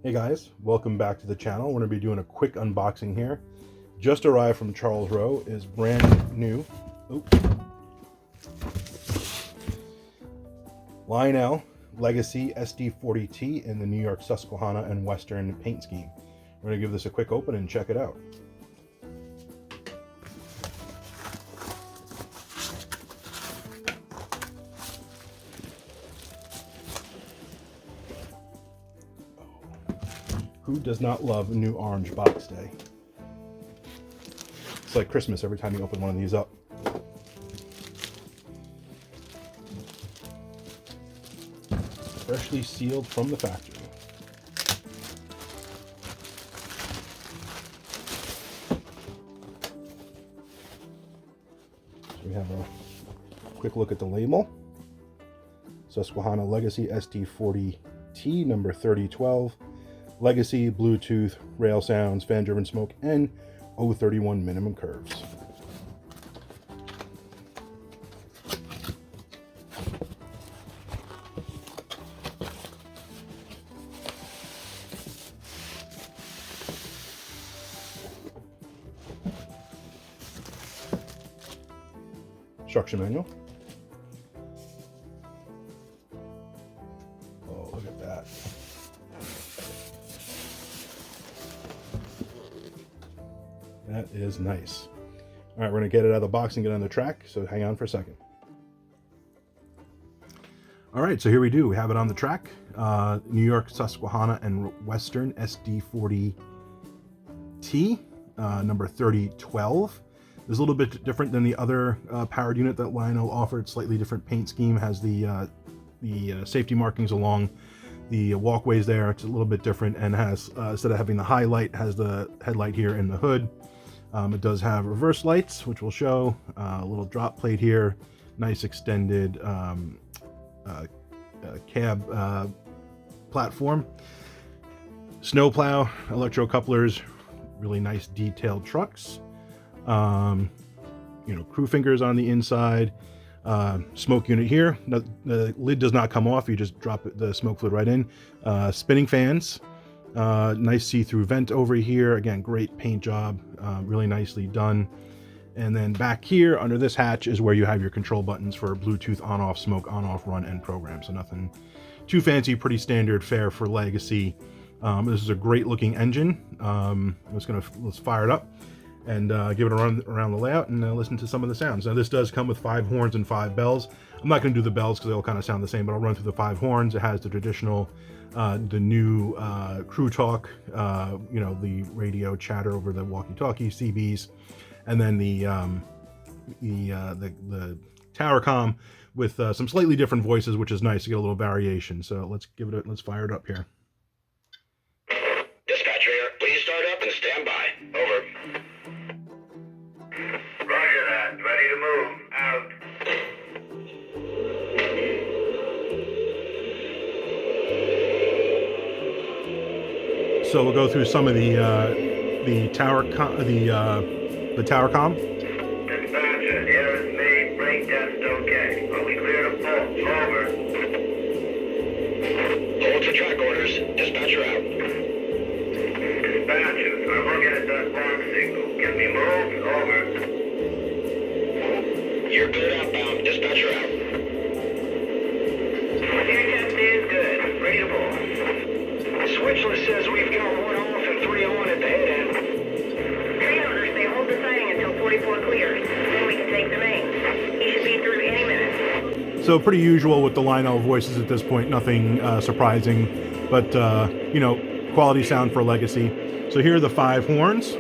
Hey guys, welcome back to the channel. We're going to be doing a quick unboxing here. Just arrived from Charles Rowe, is brand new. Oops. Lionel Legacy SD40T in the New York Susquehanna and Western paint scheme. We're going to give this a quick open and check it out. Who does not love a new orange box day? It's like Christmas every time you open one of these up. Freshly sealed from the factory. So we have a quick look at the label. Susquehanna Legacy SD40T number 3012. Legacy, Bluetooth, rail sounds, fan-driven smoke, and 031 minimum curves. Instruction manual. Oh, look at that. That is nice. All right, we're going to get it out of the box and get on the track, so hang on for a second. All right, so here we do. We have it on the track. New York, Susquehanna, and Western SD40T, number 3012. This is a little bit different than the other powered unit that Lionel offered. Slightly different paint scheme. Has the safety markings along the walkways there. It's a little bit different, and has instead of having the highlight, has the headlight here in the hood. It does have reverse lights, which we'll show. A little drop plate here, nice extended cab platform. Snowplow, electro couplers, really nice detailed trucks. You know, crew fingers on the inside. Smoke unit here. The lid does not come off. You just drop the smoke fluid right in. Spinning fans. Nice see-through vent over here. Again, great paint job. Really nicely done. And then back here under this hatch is where you have your control buttons for Bluetooth on-off, smoke on-off, run, and program. So nothing too fancy, pretty standard fare for Legacy. This is a great looking engine. Let's fire it up and give it a run around the layout and listen to some of the sounds. Now this does come with 5 horns and 5 bells. I'm not going to do the bells because they all kind of sound the same, but I'll run through the 5 horns. It has the traditional, the new crew talk, you know, the radio chatter over the walkie-talkie CBs, and then the tower comm with some slightly different voices, which is nice to get a little variation. So let's fire it up here. Dispatcher here. Please start up and stand by. Over. Roger that. Ready to move. Out. So we'll go through some of the tower comm. Dispatcher, air is made. Brake test okay. Are we clear to pull? Over. Hold for track orders. Dispatcher out. Dispatcher, I'm looking at that bomb signal. Can we move? Over. You're good outbound. Dispatcher out. Air test is good. Ready to pull. Switchless says we've got 1 off and 3 on at the head end. Train owners may hold the sighting until 44 clears. Then we can take the main. He should be through any minute. So pretty usual with the Lionel voices at this point. Nothing surprising, but you know, quality sound for Legacy. So here are the 5 horns.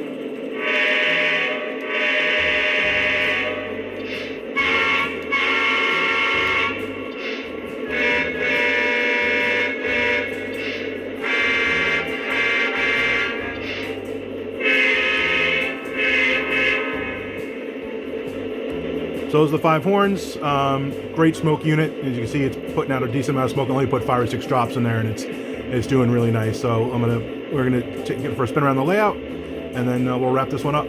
So those are the 5 horns. Great smoke unit. As you can see, it's putting out a decent amount of smoke. I only put 5 or 6 drops in there, and it's doing really nice. So we're gonna take it for a spin around the layout, and then we'll wrap this one up.